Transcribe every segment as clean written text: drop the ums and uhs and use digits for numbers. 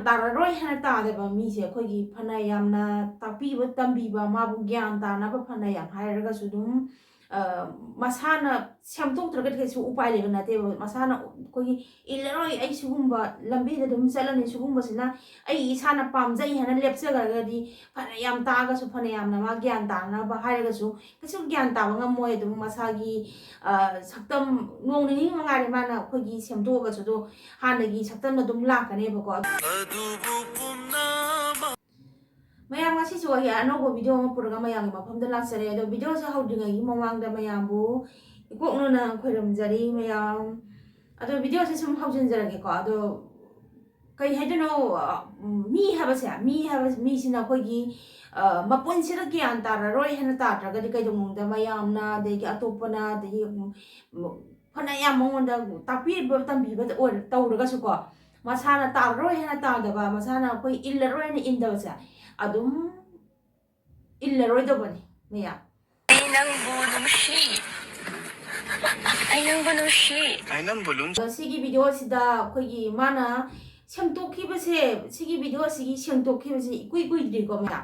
ꯇꯥꯔꯔꯣꯏ ꯍꯥꯏꯅ ꯇꯥꯗꯕ ꯃꯤꯁꯦ ꯑꯩꯈꯣꯏꯒꯤ ꯐꯅ ꯌꯥꯝꯅ ꯇꯥꯛꯄꯤꯕ ꯇꯝꯕꯤꯕ ꯃꯥꯕꯨ ꯒ꯭ꯌꯥꯟ ꯇꯥꯅꯕ ꯐꯅ ꯌꯥꯝ ꯍꯥꯏꯔꯒꯁꯨ ꯑꯗꯨꯝ masana siamtok terkait ke su upai le na te masana ko gi ilroi ai sugumba lambi da dum sala ni sugumba sina ai isana pamjai hana lepse ga di phana yam ta ga su phana yam na ma gyan ta na ba hai ga su kasu gyan ta ba ngam moi dum masagi saktam nong ni nga ri mana ko gi siamtok ga su do hana gi saktam na dum la ka ne ba ko mayam ngasi su ya anobo video ma purga mayam ma phamda la sare do video sa haudinga gi mamang da mayam bu ikok no na khoiram jari mayam ado video sa sum haujin jara ge ko ado kai haidano mi sina khoi gi mapun sira gi antara roi hana ta tra ga di kai dong da mayam na de gi atopana de gi phana yam mong da tapi ba tam bi ba or tawra ga su ko masana ta roi hana ta da ba masana khoi illa roi ni inda sa adum illaroi da bani maya ainang bulun sigi video sida khogi mana semtokhi base sigi video sigi semtokhi base kui dri ko maya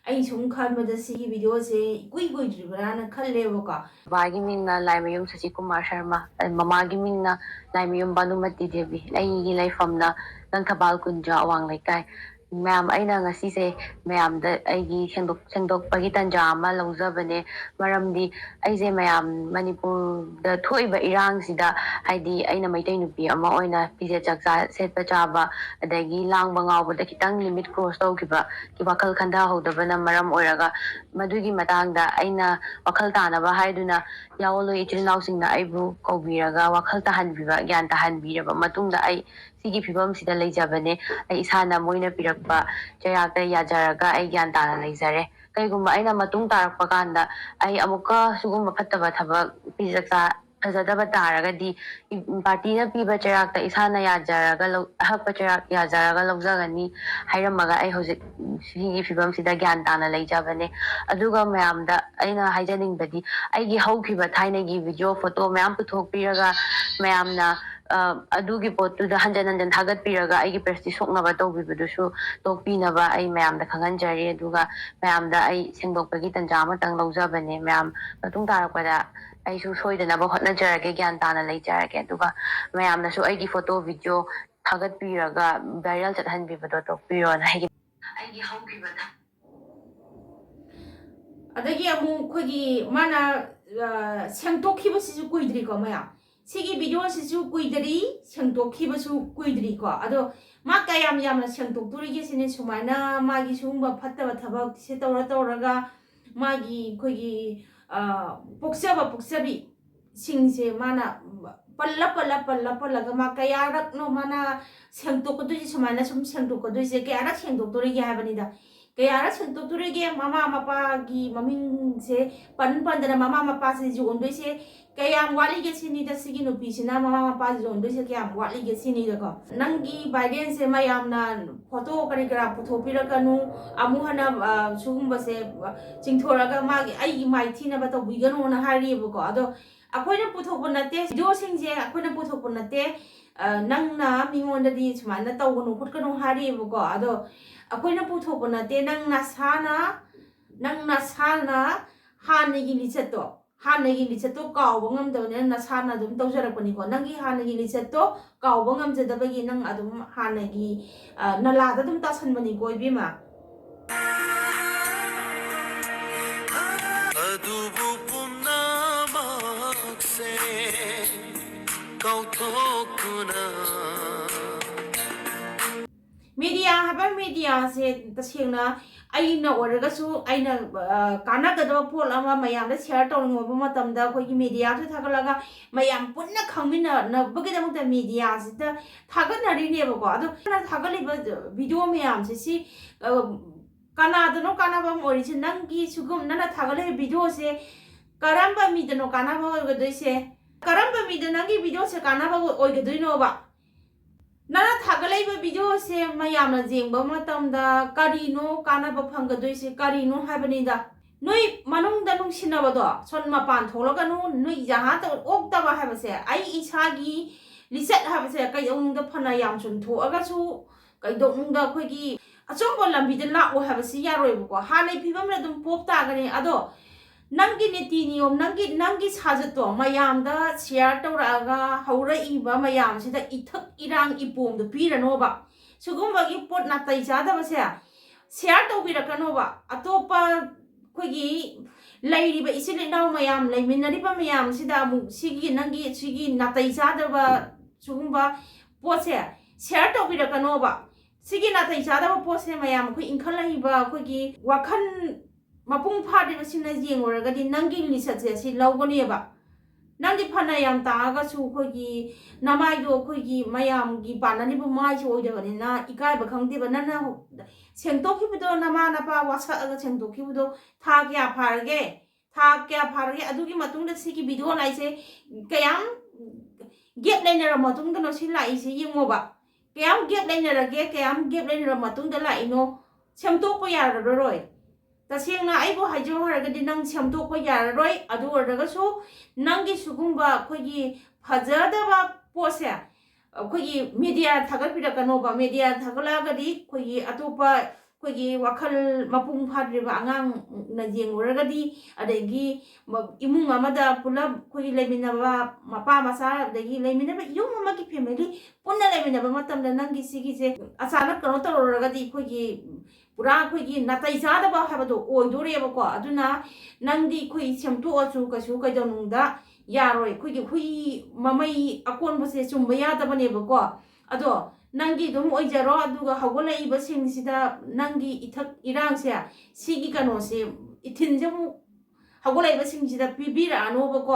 ai sum khan ma da sigi video se kui dri bara na khalle bo ka bagi minna laimayum Sachi Kumar Sharma mamagi minna laimayum Banumati Devi ai gi laifamna Langkabal Kunja awang laikai Ma'am aina ngasi se ma'am da aigi sengdok pagi tanja ama lauzabane maramdi aise ma'am Manipur da thoiba irang sida haidi aina maitai nupi ama oina pije chaksa setpa chaba adagi langba ngawba da kitang limit cross tawkiba ki wakal khanda hodabana maram oiraga madugi matangda aina wakal tanaba haiduna yawolo ichilnaw singna aibu kawbiraga wakal tahanbiba gyan tahanbiraba matungda ai sigi phibam sida leijabane ai isana moina pirakpa chayakta yajaraga ai gyan tana leijare kaigumba aina matung tarakpa kanda ai amuka sugumba phattaba thabak pijaksa fazadaba taragadi party na piba chayakta isana yajaraga hakpa chayak yajaraga laujagani hairamaga ai hojik sigi phibam sida gyan tana leijabane aduga mayamda aina haijaningdadi aigi haukiba thainagi video photo mayam puthokpiraga mayamna adugi potu da hanjan thagat piraga aigi presti soknaba tawbibudusu tokpinaba ai mayamda khanganjari aduga mayamda ai sengdokpagi tanja amatang laujabane mayam matung tarakpada ai su soidanaba hotnajarage gyan tana leijarage aduga mayamnasu aigi photo video thagat piraga viral chathanbibado tokpirona aigi haukhibada adagi amu khogi mana sengtokhiba si kuidri ko maya sigi video sisu kuidri sengtokhibasu kuidri ko ado ma kayam yamna sengtoktori ge sine sumaina magi sumba phattaba thabak se tawraga magi khogi poksabi singse mana palla ga ma kayarak no mana sengtokodi sumaina sum sengtokodi se kayarak sengtoktori ge habanida kayara sengtoktori ge mama mapa gi maming se pandana mama mapa se jondoi se kayam wali ge sini da sigi no pisina mama mapa jondoi se kayam wali ge sini da ko nangi baiden se mayam na photo kari kara photo pirakanu amuhana sugumba se chingthoraga magi ai mai thina ba to bigano na hari bu ko ado akoina puthokpa nate video singje akoina puthokpa nate nangna mingonda di sumana tawgunu khutkanu hari bu ko ado akoina puthokpa nate nangna sana hanagi lichato kawba ngamdabane na sana dum tawjarakpani ko nangi hanagi lichato kawba ngamjadabagi nang adum hanagi nalada dum tasanbani ko ibima media haba media se tasengna aina oragasu aina kana gadaba pol ama mayam da share tawngwa ba matamda khoi media thu thagalaga mayam punna khangmina na bagidam ta media sita thaganari ne ba ko ado na thagali ba video mayam si kana dano kana ba mori se nangi sugum nana thagale video se karamba mi dano kana ba gadoi se karamba mi danangi video se kana ba oi gadoi no ba nana thagalai ba video se mayamna jengba matamda karino kana ba phangadoi se karino habani da noi manung da nung sinaba do son mapan tholaga no noi jaha ta okta ba haba se ai isagi liset haba se kai ong da phana yam sun tho aga su ꯀꯩꯗꯧꯅꯨꯡꯗ ꯑꯩꯈꯣꯏꯒꯤ ꯑꯆꯨꯝꯕ ꯂꯝꯕꯤꯗ ꯂꯥꯛꯑꯣ ꯍꯥꯏꯕꯁꯤ ꯌꯥꯔꯣꯏꯕꯀꯣ ꯍꯥꯟꯅꯩ ꯐꯤꯕꯝꯗ ꯑꯗꯨꯝ ꯄꯣꯞ ꯇꯥꯒꯅꯤ ꯑꯗꯣ ꯅꯪꯒꯤ ꯅꯤꯇꯤ ꯅꯤꯌꯣꯝ ꯅꯪꯒꯤ ꯁꯥꯖꯠꯇꯣ ꯃꯌꯥꯝꯗ ꯁꯤꯌꯥꯔ ꯇꯧꯔꯛꯑꯒ ꯍꯧꯔꯛꯏꯕ ꯃꯌꯥꯝꯁꯤꯗ ꯏꯊꯛ ꯏꯔꯥꯡ ꯏꯄꯣꯝꯗꯣ ꯄꯤꯔꯅꯣꯕ ꯁꯤꯒꯨꯝꯕꯒꯤ ꯄꯣꯠ ꯅꯥꯇꯩ ꯆꯥꯗꯕꯁꯦ ꯁꯤꯌꯥꯔ ꯇꯧꯕꯤꯔꯛꯀꯅꯣꯕ ꯑꯇꯣꯞꯄ ꯑꯩꯈꯣꯏꯒꯤ ꯂꯩꯔꯤꯕ ꯏꯆꯤꯜ ꯏꯅꯥꯎ ꯃꯌꯥꯝ ꯂꯩꯃꯤꯟꯅꯔꯤꯕ ꯃꯌꯥꯝꯁꯤꯗ ꯑꯃꯨꯛ ꯁꯤꯒꯤ ꯅꯥꯇꯩ ꯆꯥꯗꯕ ꯁꯤꯒꯨꯝꯕ ꯄꯣꯠꯁꯦ ꯁꯤꯌꯥꯔ ꯇꯧꯕꯤꯔꯛꯀꯅꯣꯕ ꯁꯤꯒꯤ ꯅꯥꯇꯩ ꯆꯥꯗꯕ ꯄꯣꯠꯁꯦ ꯃꯌꯥꯝ ꯑꯩꯈꯣꯏ ꯏꯟꯈꯠꯂꯛꯏꯕ ꯑꯩꯈꯣꯏꯒꯤ ꯋꯥꯈꯜ ꯃꯄꯨꯡ ꯐꯥꯗ꯭ꯔꯤꯕꯁꯤꯡꯅ ꯌꯦꯡꯂꯨꯔꯒꯗꯤ ꯅꯪꯒꯤ ꯂꯤꯆꯠꯁꯦ ꯁꯤ ꯂꯧꯒꯅꯦꯕ ꯅꯪꯗꯤ ꯐꯅ ꯌꯥꯝ ꯇꯥꯛꯑꯒꯁꯨ ꯑꯩꯈꯣꯏꯒꯤ ꯅꯃꯥꯏꯗꯣ ꯑꯩꯈꯣꯏꯒꯤ ꯃꯌꯥꯝꯒꯤ ꯄꯥꯟꯅꯔꯤꯕ ꯃꯥꯏꯁꯨ ꯑꯣꯏꯗꯕꯅꯤꯅ ꯏꯀꯥꯏꯕ ꯈꯪꯗꯦꯕ ꯅꯪꯅ ꯁꯦꯡꯗꯣꯛꯈꯤꯕꯗꯣ ꯅꯃꯥ ꯅꯄꯥ ꯋꯥꯁꯛꯑꯒ ꯁꯦꯡꯗꯣꯛꯈꯤꯕꯗꯣ ꯊꯥ ꯀꯌꯥ ꯐꯥꯔꯒꯦ ꯑꯗꯨꯒꯤ ꯃꯇꯨꯡꯗ ꯁꯤꯒꯤ ꯚꯤꯗꯤꯑꯣ ꯂꯥꯛꯏꯁꯦ ꯀꯌꯥꯝ ꯒꯦꯞ ꯂꯩꯅꯔ ꯃꯇꯨꯡꯗꯅꯣ ꯁꯤ ꯂꯥꯛꯏꯁꯦ ꯌꯦꯡꯉꯣꯕ kayam gap lainarage kayam gap lainar matungda laino semtokpa yararoi tasengna aibo haijo haragadi nang semtokpa yararoi adu oragasu nangi sugumba khoi phajadaba pose khoi media thagapidakanoba media thagalagadi khoi atopa khoi wakhal mapung phadriba angang na jenguragadi adagi imung amada pulab khoi leminaba mapa masa adagi leminaba yum amaki family punna leminaba matamda nangi sigise asanak kano toragadi khoi pura khoi natai sadaba habado oidoreba ko aduna nangdi khoi semto achu kasu kaidonungda yaroi khoi hui mamai akon bose chumba yadabaneba ko ado nangi dum oijaro aduga hagolai basing sida nangi ithak irang se sigi kano se ithinjamu hagolai basing sida pibira anoba ko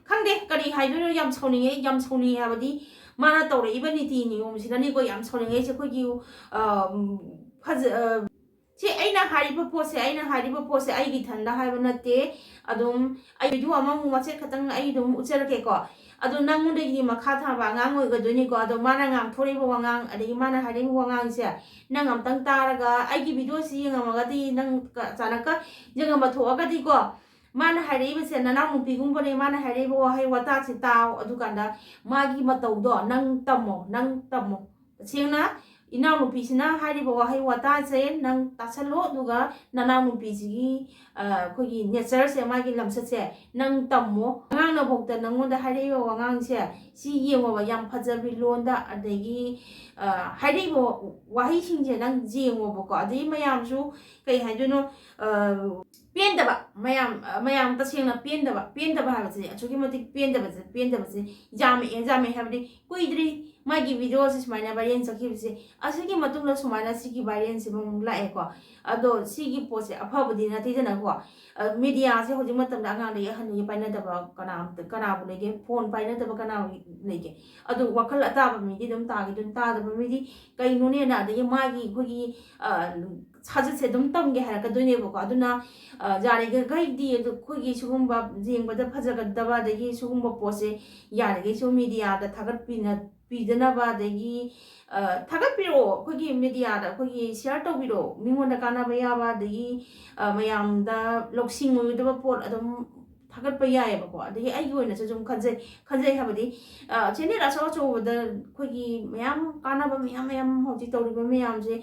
khangde kari haido yam sawni habadi mana tawre ibani ti ni om sidani ko yam sawni se ko gi si aina hariba pose ai gi thanda haiba nate adum ai video amamu mache khatang ai dum ucherake ko adu nangunde gi makha tha ba ngang oi ga doni ko adu mana ngang thori bo wangang adi mana hari bo wangang se nang am tang taraga ai gi video si ngamaga di nang chanaka jenga ma thoga di ko mana hari be se nana mu pigum bone mana hari bo hai wata si taw adu kanda magi matau do nang tamo singna ina mu pisina hari bo hai wata se nang tasalo duga nana mu pisigi ko gi nature se magi lamsa se nang tammo ngang na bokta nangonda hari bo wangang se si yengo ba yam phajabi londa adegi hari bo wahi singje nang jengo bo ko adi mayam su kai haiduno pendaba mayam tasengna pendaba ha se achugi matik pendaba se jame habdi kuidri magi video se smaina variant sakhi se asigi matungla sumana sigi variant se mong lae ko ado sigi pose aphabudi na tijana ko media se hoji matam da ngang le hanu paina da ba kana bu lege phone paina da ba kana lege ado wakal ata ba mi dum ta gi dum ta da ba mi di kai no ne na da magi khogi 사주 세동 땀게 할까 돈이 보고 아두나 자리가 가이디 거기 수금바 지행보다 파자가다바 되기 수금바 보세 야르게 소 미디어다 타갓비나 비드나바 되기 타갓비로 거기 미디어다 거기 셰어 떠비로 미몬다 까나바야바 되기 마ям다 록싱 오이드바 폴 아동 타갓바 야에바고 되기 아이고이나서 좀 간제 하버디 제네라 서서보다 거기 마ям 까나바 마ям 호지 떠리바 마ям제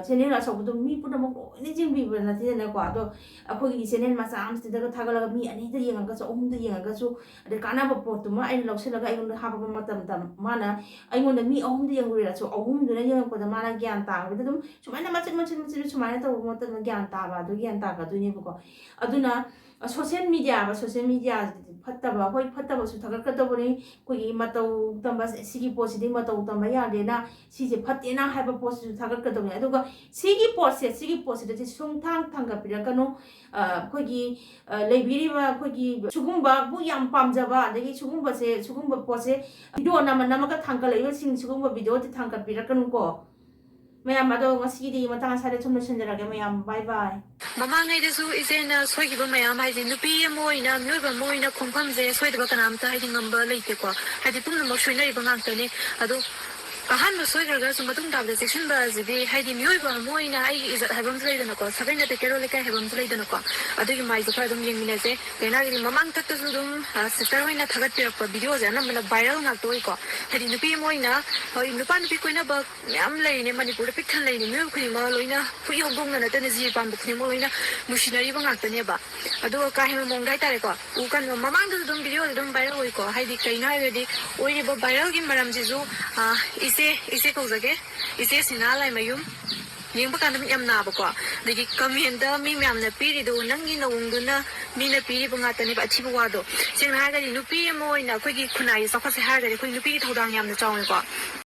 제네라 서보다 미पु다 먹고 니징 비브나 되나고 아도 거기 제네 마사 암스테다가 타갈라가 미 아니다 예가가서 옴다 예가가서 아데 까나바 포트마 아이 럭실라가 아이곤 하바바 마tam다 마나 아이곤다 미 옴다 예고리라서 옴드나 예가고다 마나 갰 따가도 좀 수마나 마치 수마나 또 모터 갰 따바도 갰 따가도니 보고 아두나 소셜 미디어 fataba hoi fataba su thagakadaboni koi matau tamba sigi posidi matau tamba yadena sije phatena haiba post su thagakadaboni aduga sigi post de sungthang thanga pirakano koi leibiriba koi sugumba bu yam pamjaba adagi sugumba post video nama ka thangka leiba sing sugumba video ti thangka pirakano ko mayam ado ngasigi matang sare chumna senjarage mayam bye bye ꯃꯃꯥꯡꯉꯩꯗꯁꯨ ꯏꯆꯦꯅ ꯁꯣꯏꯈꯤꯕ ꯃꯌꯥꯝ ꯍꯥꯏꯗꯤ ꯅꯨꯄꯤ ꯑꯃ ꯑꯣꯏꯅ ꯃꯤꯑꯣꯏꯕ ꯑꯃ ꯑꯣꯏꯅ ꯈꯣꯡꯐꯝꯁꯦ ꯁꯣꯏꯗꯕ ꯀꯅꯥꯝꯇ ꯍꯥꯏꯗꯤ ꯉꯝꯕ ꯂꯩꯇꯦꯀꯣ ꯍꯥꯏꯗꯤ ꯄꯨꯝꯅꯃꯛ ꯁꯣꯏꯅꯔꯤꯕ ꯉꯥꯛꯇꯅꯦ ꯑꯗꯣ ꯑꯍꯥꯟꯕ ꯁꯣꯏꯈ꯭ꯔꯒꯁꯨ ꯃꯇꯨꯡ ꯇꯥꯕꯗ ꯆꯦꯛꯁꯤꯟꯕ ꯑꯁꯤꯗꯤ ꯍꯥꯏꯗꯤ ꯃꯤꯑꯣꯏꯕ ꯑꯃ ꯑꯣꯏꯅ ꯑꯩꯒꯤ ꯏꯖꯠ ꯍꯥꯏꯕ ꯑꯃꯁꯨ ꯂꯩꯗꯅꯀꯣ ꯁꯥꯒꯩ ꯅꯥꯇꯩ ꯀꯩꯔꯣꯜ ꯂꯩꯀꯥꯏ ꯍꯥꯏꯕ ꯑꯃꯁꯨ ꯂꯩꯗꯅꯀꯣ ꯑꯗꯨꯒꯤ ꯃꯥꯏꯁꯨ ꯈꯔ ꯑꯗꯨꯝ ꯌꯦꯡꯃꯤꯟꯅꯁꯦ ꯀꯩꯅꯣ ꯃꯃꯥꯡ ꯊꯛꯇꯁꯨ ꯑꯗꯨꯝ ꯁꯤꯁꯇꯔ ꯍꯣꯏꯅ ꯊꯥꯒꯠꯄꯤꯔꯛꯄ ꯚꯤꯗꯤꯑꯣꯁꯦ ꯑꯅꯝꯕꯅ ꯚꯥꯏꯔꯦꯜ ꯉꯥꯛꯇ ꯑꯣꯏꯀꯣ ꯍꯥꯏꯗꯤ ꯅꯨꯄꯤ ꯑꯃ ꯑꯣꯏꯅ ꯍꯣꯏ ꯅꯨꯄꯥ ꯅꯨꯄꯤ ꯀꯣꯏꯅꯕ ꯃꯌꯥꯝ ꯂꯩꯔꯤꯅꯦ ꯃꯅꯤꯄꯨꯔꯗ ꯄꯤꯛ ꯊꯟꯅ ꯂꯩꯔꯤꯅꯦ ꯃꯤꯑꯣꯏꯕ ꯈꯨꯗꯤꯡꯃꯛ ꯂꯣꯏꯅ ꯍꯨꯏ ꯍꯧꯗꯣꯡꯅ ꯅꯠꯇꯅ ꯖꯤꯕ ꯄꯥꯟꯕ ꯈꯨꯗꯤꯡꯃꯛ ꯂꯣꯏꯅ ꯅꯨꯡꯁꯤꯅꯔꯤꯕ ꯉꯥꯛꯇꯅꯦꯕ ꯑꯗꯨꯒ ꯀꯥ ꯍꯦꯟꯕ ꯃꯑꯣꯡꯗ ꯍꯥꯏꯇꯥꯔꯦꯀꯣ ꯀꯩꯅꯣ ꯃꯃꯥꯡꯗꯁꯨ ꯑꯗꯨꯝ ꯚꯤꯗꯤꯑꯣꯗ ꯑꯗꯨꯝ ꯚꯥꯏꯔꯦꯜ ꯑꯣꯏꯀꯣ ꯍꯥꯏꯗꯤ ꯀꯩꯅꯣ ꯍꯥꯏꯔꯒꯗꯤ ꯑꯣꯏꯔꯤꯕ ꯚꯥꯏꯔꯦꯜꯒꯤ ꯃꯔꯝꯁꯤꯁꯨ ꯏꯆꯦ ꯀꯧꯖꯒꯦ ꯏꯆꯦꯁꯤꯅ ꯂꯥꯏꯃꯌꯨꯝ ꯌꯦꯡꯕ ꯀꯥꯟꯗ ꯌꯥꯝ ꯅꯥꯕꯀꯣ ꯑꯗꯒꯤ ꯀꯃꯦꯟꯗ ꯃꯤ ꯃꯌꯥꯝꯅ ꯄꯤꯔꯤꯗꯣ ꯅꯪꯒꯤ ꯅꯋꯡꯗꯨꯅ ꯃꯤꯅ ꯄꯤꯔꯤꯕ ꯉꯥꯛꯇꯅꯦꯕ ꯑꯊꯤꯕ ꯋꯥꯗꯣ ꯁꯦꯡꯅ ꯍꯥꯏꯔꯒꯗꯤ ꯅꯨꯄꯤ ꯑꯃ ꯑꯣꯏꯅ ꯑꯩꯈꯣꯏꯒꯤ ꯈꯨꯟꯅꯥꯏꯁꯦ ꯆꯥꯎꯈꯠꯁꯦ ꯍꯥꯏꯔꯒꯗꯤ ꯑꯩꯈꯣꯏ ꯅꯨꯄꯤꯒꯤ ꯊꯧꯗꯥꯡ ꯌꯥꯝꯅ ꯆꯥꯎꯋꯦꯀꯣ